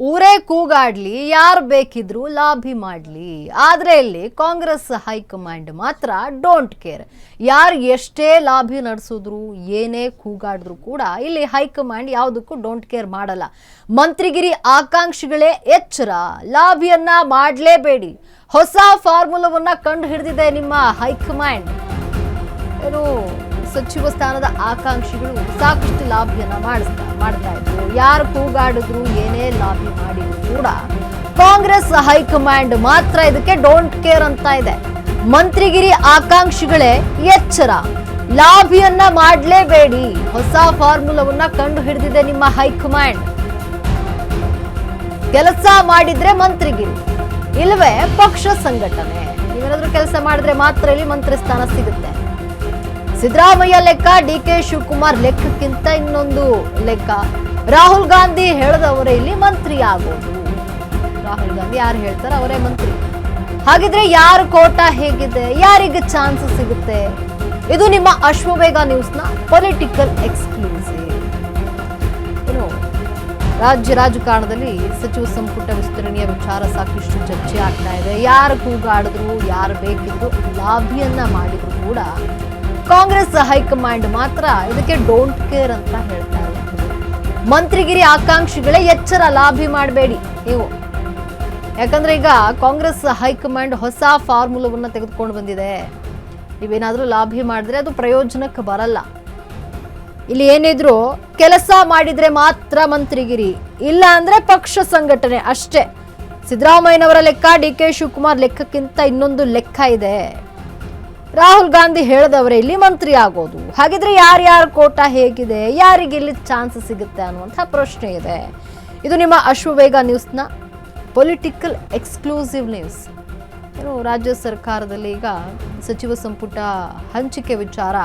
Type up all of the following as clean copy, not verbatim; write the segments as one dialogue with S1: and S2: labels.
S1: ಊರೇ ಕೂಗಾಡ್ಲಿ, ಯಾರು ಬೇಕಿದ್ರು ಲಾಭಿ ಮಾಡ್ಲಿ, ಆದ್ರೆ ಇಲ್ಲಿ ಕಾಂಗ್ರೆಸ್ ಹೈಕಮಾಂಡ್ ಮಾತ್ರ ಡೋಂಟ್ ಕೇರ್. ಯಾರು ಎಷ್ಟೇ ಲಾಭಿ ನಡೆಸಿದ್ರು ಏನೇ ಕೂಗಾಡಿದ್ರು ಕೂಡ ಇಲ್ಲಿ ಹೈಕಮಾಂಡ್ ಯಾವುದಕ್ಕೂ ಡೋಂಟ್ ಕೇರ್ ಮಾಡಲ್ಲ. ಮಂತ್ರಿಗಿರಿ ಆಕಾಂಕ್ಷಿಗಳೇ ಎಚ್ಚರ, ಲಾಭಿಯನ್ನ ಮಾಡಲೇಬೇಡಿ. ಹೊಸ ಫಾರ್ಮುಲಾವನ್ನ ಕಂಡು ಹಿಡಿದಿದೆ ನಿಮ್ಮ ಹೈಕಮಾಂಡ್. ಏನು ಸಚಿವ ಸ್ಥಾನದ ಆಕಾಂಕ್ಷಿಗಳು ಸಾಕಷ್ಟು ಲಾಭಿಯನ್ನ ಮಾಡ್ತಾ ಇದ್ರು. ಯಾರು ಕೂಗಾಡಿದ್ರು ಏನೇ ಲಾಭಿ ಮಾಡಿದ್ರು ಕೂಡ ಕಾಂಗ್ರೆಸ್ ಹೈಕಮಾಂಡ್ ಮಾತ್ರ ಇದಕ್ಕೆ ಡೋಂಟ್ ಕೇರ್ ಅಂತ ಇದೆ. ಮಂತ್ರಿಗಿರಿ ಆಕಾಂಕ್ಷಿಗಳೇ ಎಚ್ಚರ, ಲಾಭಿಯನ್ನ ಮಾಡಲೇಬೇಡಿ. ಹೊಸ ಫಾರ್ಮುಲಾವನ್ನ ಕಂಡು ಹಿಡಿದಿದೆ ನಿಮ್ಮ ಹೈಕಮಾಂಡ್. ಕೆಲಸ ಮಾಡಿದ್ರೆ ಮಂತ್ರಿಗಿರಿ, ಇಲ್ಲವೇ ಪಕ್ಷ ಸಂಘಟನೆ. ನೀವೇನಾದ್ರೂ ಕೆಲಸ ಮಾಡಿದ್ರೆ ಮಾತ್ರ ಇಲ್ಲಿ ಮಂತ್ರಿ ಸ್ಥಾನ ಸಿಗುತ್ತೆ. ಸಿದ್ದರಾಮಯ್ಯ ಲೆಕ್ಕ, ಡಿಕೆ ಶಿವಕುಮಾರ್ ಲೆಕ್ಕಕ್ಕಿಂತ ಇನ್ನೊಂದು ಲೆಕ್ಕ. ರಾಹುಲ್ ಗಾಂಧಿ ಹೇಳದವರೇ ಇಲ್ಲಿ ಮಂತ್ರಿ ಆಗೋದು. ರಾಹುಲ್ ಗಾಂಧಿ ಯಾರು ಹೇಳ್ತಾರೆ ಅವರೇ ಮಂತ್ರಿ. ಹಾಗಿದ್ರೆ ಯಾರ ಕೋಟಾ ಹೇಗಿದೆ, ಯಾರಿಗೆ ಚಾನ್ಸ್ ಸಿಗುತ್ತೆ? ಇದು ನಿಮ್ಮ ಅಶ್ವವೇಗ ನ್ಯೂಸ್ನ ಪೊಲಿಟಿಕಲ್ ಎಕ್ಸ್ಕ್ಲೂಸಿವ್. ಏನು ರಾಜ್ಯ ರಾಜಕಾರಣದಲ್ಲಿ ಸಚಿವ ಸಂಪುಟ ವಿಸ್ತರಣೆಯ ವಿಚಾರ ಸಾಕಷ್ಟು ಚರ್ಚೆ ಆಗ್ತಾ ಇದೆ. ಯಾರು ಕೂಗಾಡಿದ್ರು, ಯಾರು ಬೇಕಿದ್ರು ಲಾಭಿಯನ್ನ ಮಾಡಿದ್ರು ಕೂಡ ಕಾಂಗ್ರೆಸ್ ಹೈಕಮಾಂಡ್ ಮಾತ್ರ ಇದಕ್ಕೆ ಡೋಂಟ್ ಕೇರ್ ಅಂತ ಹೇಳ್ತಾ ಇದ್ದಾರೆ. ಮಂತ್ರಿಗಿರಿ ಆಕಾಂಕ್ಷಿಗಳೇ ಎಚ್ಚರ, ಲಾಭಿ ಮಾಡಬೇಡಿ ನೀವು. ಯಾಕಂದ್ರೆ ಈಗ ಕಾಂಗ್ರೆಸ್ ಹೈಕಮಾಂಡ್ ಹೊಸ ಫಾರ್ಮುಲಾವನ್ನ ತೆಗೆದುಕೊಂಡು ಬಂದಿದೆ. ನೀವೇನಾದ್ರೂ ಲಾಭಿ ಮಾಡಿದ್ರೆ ಅದು ಪ್ರಯೋಜನಕ್ಕೆ ಬರಲ್ಲ. ಇಲ್ಲಿ ಏನಿದ್ರು ಕೆಲಸ ಮಾಡಿದ್ರೆ ಮಾತ್ರ ಮಂತ್ರಿಗಿರಿ, ಇಲ್ಲ ಅಂದ್ರೆ ಪಕ್ಷ ಸಂಘಟನೆ ಅಷ್ಟೇ. ಸಿದ್ದರಾಮಯ್ಯನವರ ಲೆಕ್ಕ, ಡಿಕೆ ಶಿವಕುಮಾರ್ ಲೆಕ್ಕಕ್ಕಿಂತ ಇನ್ನೊಂದು ಲೆಕ್ಕ ಇದೆ. ರಾಹುಲ್ ಗಾಂಧಿ ಹೇಳದವರೇ ಇಲ್ಲಿ ಮಂತ್ರಿ ಆಗೋದು. ಹಾಗಿದ್ರೆ ಯಾರ್ಯಾರ ಕೋಟಾ ಹೇಗಿದೆ, ಯಾರಿಗೆ ಇಲ್ಲಿ ಚಾನ್ಸ್ ಸಿಗುತ್ತೆ ಅನ್ನುವಂಥ ಪ್ರಶ್ನೆ ಇದೆ. ಇದು ನಿಮ್ಮ ಅಶ್ವವೇಗ ನ್ಯೂಸ್ನ ಪೊಲಿಟಿಕಲ್ ಎಕ್ಸ್ಕ್ಲೂಸಿವ್ ನ್ಯೂಸ್. ಏನು ರಾಜ್ಯ ಸರ್ಕಾರದಲ್ಲಿ ಈಗ ಸಚಿವ ಸಂಪುಟ ಹಂಚಿಕೆ ವಿಚಾರ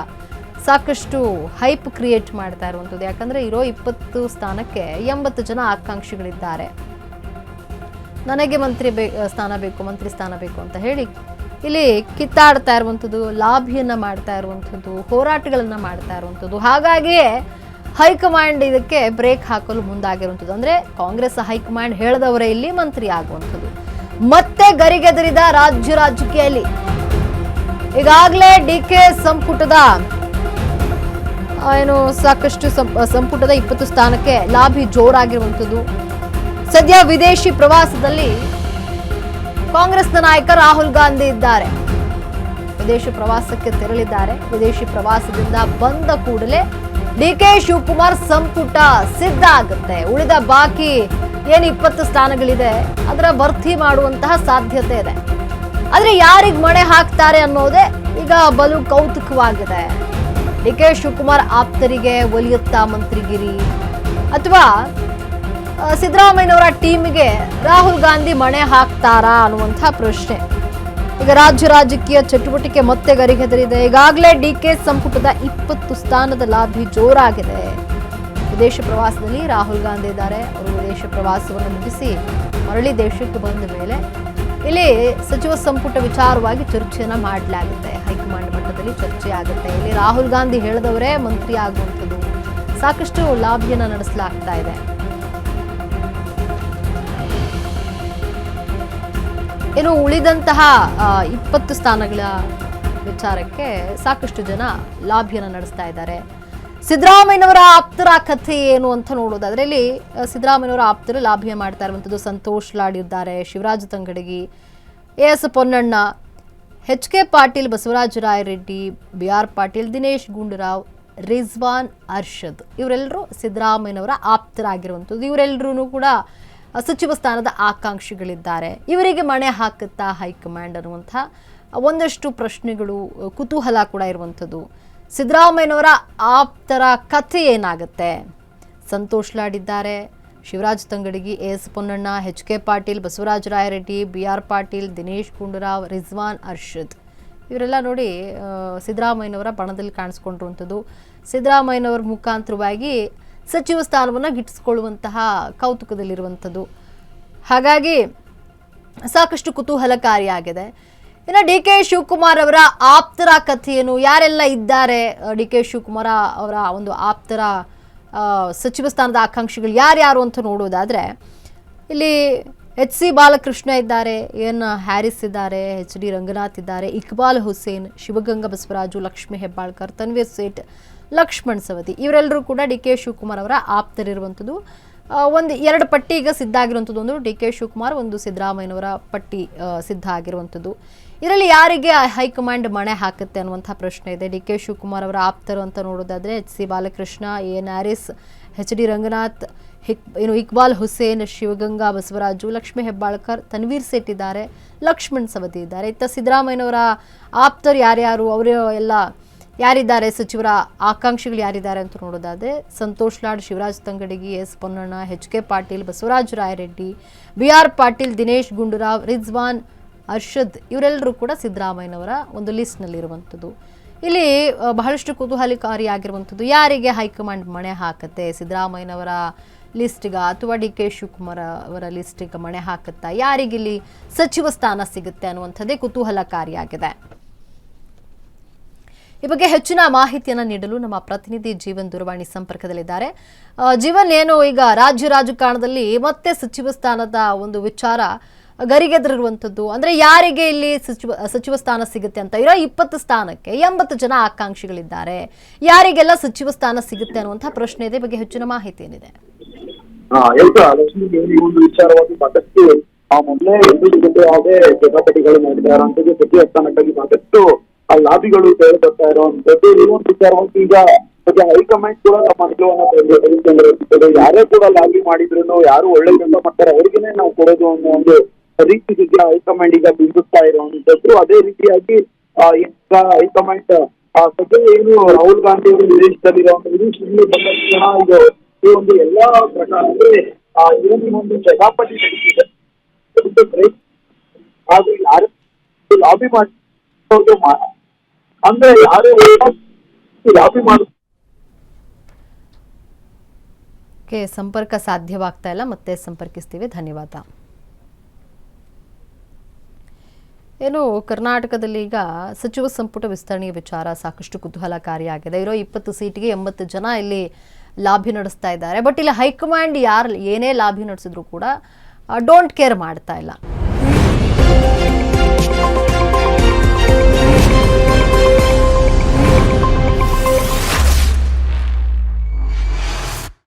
S1: ಸಾಕಷ್ಟು ಹೈಪ್ ಕ್ರಿಯೇಟ್ ಮಾಡ್ತಾ ಇರುವಂಥದ್ದು. ಯಾಕಂದ್ರೆ ಇರೋ 20 ಸ್ಥಾನಕ್ಕೆ 80 ಜನ ಆಕಾಂಕ್ಷಿಗಳಿದ್ದಾರೆ. ನನಗೆ ಸ್ಥಾನ ಬೇಕು, ಮಂತ್ರಿ ಸ್ಥಾನ ಬೇಕು ಅಂತ ಹೇಳಿ ಇಲ್ಲಿ ಕಿತ್ತಾಡ್ತಾ ಇರುವಂಥದ್ದು, ಲಾಭಿಯನ್ನ ಮಾಡ್ತಾ ಇರುವಂಥದ್ದು, ಹೋರಾಟಗಳನ್ನ ಮಾಡ್ತಾ ಇರುವಂಥದ್ದು. ಹಾಗಾಗಿಯೇ ಹೈಕಮಾಂಡ್ ಇದಕ್ಕೆ ಬ್ರೇಕ್ ಹಾಕಲು ಮುಂದಾಗಿರುವಂಥದ್ದು. ಅಂದ್ರೆ ಕಾಂಗ್ರೆಸ್ ಹೈಕಮಾಂಡ್ ಹೇಳದವರೇ ಇಲ್ಲಿ ಮಂತ್ರಿ ಆಗುವಂಥದ್ದು. ಮತ್ತೆ ಗರಿಗೆದರಿದ ರಾಜ್ಯ ರಾಜಕೀಯದಲ್ಲಿ ಈಗಾಗಲೇ ಡಿಕೆ ಸಂಪುಟದ ಸಾಕಷ್ಟು ಸಂಪುಟದ 20 ಸ್ಥಾನಕ್ಕೆ ಲಾಭಿ ಜೋರಾಗಿರುವಂಥದ್ದು. ಸದ್ಯ ವಿದೇಶಿ ಪ್ರವಾಸದಲ್ಲಿ ಕಾಂಗ್ರೆಸ್ನ ನಾಯಕ ರಾಹುಲ್ ಗಾಂಧಿ ಇದ್ದಾರೆ. ವಿದೇಶಿ ಪ್ರವಾಸಕ್ಕೆ ತೆರಳಿದ್ದಾರೆ. ವಿದೇಶಿ ಪ್ರವಾಸದಿಂದ ಬಂದ ಕೂಡಲೇ ಡಿಕೆ ಶಿವಕುಮಾರ್ ಸಂಪುಟ ಸಿದ್ಧ ಆಗುತ್ತೆ. ಉಳಿದ ಬಾಕಿ ಏನು 20 ಸ್ಥಾನಗಳಿದೆ ಅದರ ಭರ್ತಿ ಮಾಡುವಂತಹ ಸಾಧ್ಯತೆ ಇದೆ. ಆದ್ರೆ ಯಾರಿಗೆ ಮಣೆ ಹಾಕ್ತಾರೆ ಅನ್ನೋದೇ ಈಗ ಬಲು ಕೌತುಕವಾಗಿದೆ. ಡಿಕೆ ಶಿವಕುಮಾರ್ ಆಪ್ತರಿಗೆ ಒಲಿಯುತ್ತಾ ಮಂತ್ರಿಗಿರಿ, ಅಥವಾ ಸಿದ್ದರಾಮಯ್ಯನವರ ಟೀಮ್ಗೆ ರಾಹುಲ್ ಗಾಂಧಿ ಮಣೆ ಹಾಕ್ತಾರಾ ಅನ್ನುವಂಥ ಪ್ರಶ್ನೆ. ಈಗ ರಾಜ್ಯ ರಾಜಕೀಯ ಚಟುವಟಿಕೆ ಮತ್ತೆ ಗರಿಗೆದರಿದೆ. ಈಗಾಗಲೇ ಡಿಕೆ ಸಂಪುಟದ 20 ಸ್ಥಾನದ ಲಾಭಿ ಜೋರಾಗಿದೆ. ವಿದೇಶ ಪ್ರವಾಸದಲ್ಲಿ ರಾಹುಲ್ ಗಾಂಧಿ ಇದ್ದಾರೆ. ಅವರು ವಿದೇಶ ಪ್ರವಾಸವನ್ನು ಮುಗಿಸಿ ಮರಳಿ ದೇಶಕ್ಕೆ ಬಂದ ಮೇಲೆ ಇಲ್ಲಿ ಸಚಿವ ಸಂಪುಟ ವಿಚಾರವಾಗಿ ಚರ್ಚೆಯನ್ನ ಮಾಡಲಾಗುತ್ತೆ. ಹೈಕಮಾಂಡ್ ಮಟ್ಟದಲ್ಲಿ ಚರ್ಚೆ ಆಗುತ್ತೆ. ಇಲ್ಲಿ ರಾಹುಲ್ ಗಾಂಧಿ ಹೇಳಿದವರೇ ಮಂತ್ರಿ ಆಗುವಂಥದ್ದು, ಸಾಕಷ್ಟು ಲಾಭಿಯನ್ನ ನಡೆಸಲಾಗ್ತಾ ಇದೆ. ಇನ್ನು ಉಳಿದಂತಹ 20 ಸ್ಥಾನಗಳ ವಿಚಾರಕ್ಕೆ ಸಾಕಷ್ಟು ಜನ ಲಾಭಿಯನ್ನ ನಡೆಸ್ತಾ ಇದ್ದಾರೆ. ಸಿದ್ದರಾಮಯ್ಯನವರ ಆಪ್ತರ ಕಥೆ ಏನು ಅಂತ ನೋಡೋದಾದ್ರೆ ಇಲ್ಲಿ ಸಿದ್ದರಾಮಯ್ಯನವರ ಆಪ್ತರು ಲಾಭಿಯ ಮಾಡ್ತಾ ಇರುವಂಥದ್ದು ಸಂತೋಷ್ ಲಾಡ್ ಇದ್ದಾರೆ, Shivaraj Tangadagi, S Ponnanna, H K Patil, Basavaraj Rayareddy, BR Patil, Dinesh Gundurao, Rizwan Arshad ಇವರೆಲ್ಲರೂ ಸಿದ್ದರಾಮಯ್ಯನವರ ಆಪ್ತರಾಗಿರುವಂಥದ್ದು. ಇವರೆಲ್ಲರೂ ಕೂಡ ಸಚಿವ ಸ್ಥಾನದ ಆಕಾಂಕ್ಷಿಗಳಿದ್ದಾರೆ. ಇವರಿಗೆ ಮಣೆ ಹಾಕುತ್ತಾ ಹೈಕಮಾಂಡ್ ಅನ್ನುವಂಥ ಒಂದಷ್ಟು ಪ್ರಶ್ನೆಗಳು, ಕುತೂಹಲ ಕೂಡ ಇರುವಂಥದ್ದು. ಸಿದ್ದರಾಮಯ್ಯನವರ ಆಪ್ತರ ಕಥೆ ಏನಾಗುತ್ತೆ? ಸಂತೋಷ್ ಲಾಡ್ ಇದ್ದಾರೆ, Shivaraj Tangadagi, S Ponnanna, H K Patil, Basavaraj Rayareddy, BR Patil, Dinesh Gundurao, Rizwan Arshad ಇವರೆಲ್ಲ ನೋಡಿ ಸಿದ್ದರಾಮಯ್ಯನವರ ಬಣದಲ್ಲಿ ಕಾಣಿಸ್ಕೊಂಡಿರುವಂಥದ್ದು. ಸಿದ್ದರಾಮಯ್ಯನವರ ಮುಖಾಂತರವಾಗಿ ಸಚಿವ ಸ್ಥಾನವನ್ನು ಗಿಟ್ಟಿಸಿಕೊಳ್ಳುವಂತಹ ಕೌತುಕದಲ್ಲಿರುವಂಥದ್ದು. ಹಾಗಾಗಿ ಸಾಕಷ್ಟು ಕುತೂಹಲಕಾರಿಯಾಗಿದೆ. ಇನ್ನು ಡಿ ಕೆ ಶಿವಕುಮಾರ್ ಅವರ ಆಪ್ತರ ಕಥೆಯೇನು, ಯಾರೆಲ್ಲ ಇದ್ದಾರೆ ಡಿ ಕೆ ಶಿವಕುಮಾರ್ ಅವರ ಒಂದು ಆಪ್ತರ ಸಚಿವ ಸ್ಥಾನದ ಆಕಾಂಕ್ಷಿಗಳು ಯಾರ್ಯಾರು ಅಂತ ನೋಡೋದಾದ್ರೆ ಇಲ್ಲಿ HC ಬಾಲಕೃಷ್ಣ ಇದ್ದಾರೆ, ಎನ್ ಹ್ಯಾರಿಸ್ ಇದ್ದಾರೆ, HD ರಂಗನಾಥ್ ಇದ್ದಾರೆ, ಇಕ್ಬಾಲ್ ಹುಸೇನ್, ಶಿವಗಂಗಾ ಬಸವರಾಜು, ಲಕ್ಷ್ಮೀ ಹೆಬ್ಬಾಳ್ಕರ್, ತನ್ವೀರ್ ಸೇಠ್, ಲಕ್ಷ್ಮಣ್ ಸವದಿ ಇವರೆಲ್ಲರೂ ಕೂಡ DK ಶಿವಕುಮಾರ್ ಅವರ ಆಪ್ತರಿರುವಂಥದ್ದು. ಒಂದು 2 ಪಟ್ಟಿ ಈಗ ಸಿದ್ಧ ಆಗಿರುವಂಥದ್ದು. ಒಂದು DK ಶಿವಕುಮಾರ್, ಒಂದು ಸಿದ್ದರಾಮಯ್ಯನವರ ಪಟ್ಟಿ ಸಿದ್ಧ ಆಗಿರುವಂಥದ್ದು. ಇದರಲ್ಲಿ ಯಾರಿಗೆ ಹೈಕಮಾಂಡ್ ಮಣೆ ಹಾಕುತ್ತೆ ಅನ್ನುವಂಥ ಪ್ರಶ್ನೆ ಇದೆ. DK ಶಿವಕುಮಾರ್ ಅವರ ಆಪ್ತರು ಅಂತ ನೋಡೋದಾದರೆ HC Balakrishna, N Haris, HD Ranganath, Iqbal Hussain, Shivaganga Basavaraju, Lakshmi Hebbalkar, Tanveer Sait ಇದ್ದಾರೆ, ಲಕ್ಷ್ಮಣ್ ಸವದಿ ಇದ್ದಾರೆ. ಇತ್ತ ಸಿದ್ದರಾಮಯ್ಯನವರ ಆಪ್ತರು ಯಾರ್ಯಾರು, ಅವರು ಎಲ್ಲ ಯಾರಿದ್ದಾರೆ, ಸಚಿವರ ಆಕಾಂಕ್ಷಿಗಳು ಯಾರಿದ್ದಾರೆ ಅಂತ ನೋಡೋದಾದರೆ Santosh Lad, Shivaraj Tangadagi, S Ponnanna, HK Patil, Basavaraj Rayareddy, BR Patil, Dinesh Gundurao, Rizwan Arshad ಇವರೆಲ್ಲರೂ ಕೂಡ ಸಿದ್ದರಾಮಯ್ಯನವರ ಒಂದು ಲಿಸ್ಟ್ನಲ್ಲಿರುವಂಥದ್ದು. ಇಲ್ಲಿ ಬಹಳಷ್ಟು ಕುತೂಹಲಕಾರಿಯಾಗಿರುವಂಥದ್ದು, ಯಾರಿಗೆ ಹೈಕಮಾಂಡ್ ಮಣೆ ಹಾಕತ್ತೆ, ಸಿದ್ದರಾಮಯ್ಯನವರ ಲಿಸ್ಟಿಗ ಅಥವಾ DK ಶಿವಕುಮಾರ್ ಅವರ ಲಿಸ್ಟಿಗ ಮಣೆ ಹಾಕುತ್ತಾ, ಯಾರಿಗಿಲ್ಲಿ ಸಚಿವ ಸ್ಥಾನ ಸಿಗುತ್ತೆ ಅನ್ನುವಂಥದ್ದೇ ಕುತೂಹಲಕಾರಿಯಾಗಿದೆ. ಈ ಬಗ್ಗೆ ಹೆಚ್ಚಿನ ಮಾಹಿತಿಯನ್ನು ನೀಡಲು ನಮ್ಮ ಪ್ರತಿನಿಧಿ ಜೀವನ್ ದೂರವಾಣಿ ಸಂಪರ್ಕದಲ್ಲಿದ್ದಾರೆ. ಜೀವನ್, ಏನು ಈಗ ರಾಜ್ಯ ರಾಜಕಾರಣದಲ್ಲಿ ಮತ್ತೆ ಸಚಿವ ಸ್ಥಾನದ ಒಂದು ವಿಚಾರ ಗರಿಗೆದರಿರುವಂಥದ್ದು, ಅಂದ್ರೆ ಯಾರಿಗೆ ಇಲ್ಲಿ ಸಚಿವ ಸ್ಥಾನ ಸಿಗುತ್ತೆ ಅಂತ ಇರೋ 20 ಸ್ಥಾನಕ್ಕೆ 80 ಜನ ಆಕಾಂಕ್ಷಿಗಳಿದ್ದಾರೆ, ಯಾರಿಗೆಲ್ಲ ಸಚಿವ ಸ್ಥಾನ ಸಿಗುತ್ತೆ ಅನ್ನುವಂಥ ಪ್ರಶ್ನೆ ಇದೆ. ಬಗ್ಗೆ ಹೆಚ್ಚಿನ ಮಾಹಿತಿ ಏನಿದೆ?
S2: ಒಂದು ವಿಚಾರವಾಗಿ ಸಾಕಷ್ಟು ಮೊದಲೇ ಯಾವುದೇ ಜಟಾಪಟಿಗಳು ಮಾಡಿದ್ದಾರೆ ಇರುವಂತದ್ದು, ಸಚಿವ ಸ್ಥಾನಕ್ಕಾಗಿ ಸಾಕಷ್ಟು ಲಾಬಿಗಳು ಕೇಳಿ ಬರ್ತಾ ಇರುವಂತದ್ದು. ಈ ಒಂದು ವಿಚಾರವಾಗಿ ಈಗ ಹೈಕಮಾಂಡ್ ಕೂಡ ತಮ್ಮ ನಿಲುವನ್ನು ತೆಗೆದುಕೊಂಡಿರುತ್ತದೆ. ಯಾರೇ ಕೂಡ ಲಾಬಿ ಮಾಡಿದ್ರು, ಯಾರು ಒಳ್ಳೆ ಕೆಲಸ ಮಾಡ್ತಾರೆ ಅವ್ರಿಗೇನೆ ನಾವು ಕೊಡೋದು ಅನ್ನೋ ಒಂದು ರೀತಿ ಹೈಕಮಾಂಡ್ ಈಗ ಬಿಂಬಿಸ್ತಾ ಇರುವಂತದ್ದು. ಅದೇ ರೀತಿಯಾಗಿ ಈಗ ಹೈಕಮಾಂಡ್ ಸದ್ಯ ಏನು ರಾಹುಲ್ ಗಾಂಧಿ ಅವರು ವಿದೇಶದಲ್ಲಿರುವಂತಹ ಈ ಒಂದು ಎಲ್ಲಾ ಪ್ರಕಾರ ಏನು ಒಂದು ಜಟಾಪಟಿ ನಡೀತಿದೆ, ಹಾಗೂ ಯಾರು ಲಾಬಿ ಮಾಡಿ ಅಂದ್ರೆ ಯಾರು ಲಾಬಿ ಮಾಡ
S1: ಸಂಪರ್ಕ ಸಾಧ್ಯವಾಗ್ತಾ ಇಲ್ಲ, ಮತ್ತೆ ಸಂಪರ್ಕಿಸ್ತೀವಿ. ಧನ್ಯವಾದ. ಏನು ಕರ್ನಾಟಕದಲ್ಲಿ ಈಗ ಸಚಿವ ಸಂಪುಟ ವಿಸ್ತರಣೆಯ ವಿಚಾರ ಸಾಕಷ್ಟು ಕುತೂಹಲಕಾರಿಯಾಗಿದೆ. ಇರೋ 20 ಸೀಟಿಗೆ 80 ಜನ ಇಲ್ಲಿ ಲಾಬಿ ನಡೆಸ್ತಾ ಇದ್ದಾರೆ. ಬಟ್ ಇಲ್ಲಿ ಹೈಕಮಾಂಡ್ ಯಾರು ಏನೇ ಲಾಬಿ ನಡೆಸಿದ್ರು ಕೂಡ ಡೋಂಟ್ ಕೇರ್ ಮಾಡ್ತಾ ಇಲ್ಲ.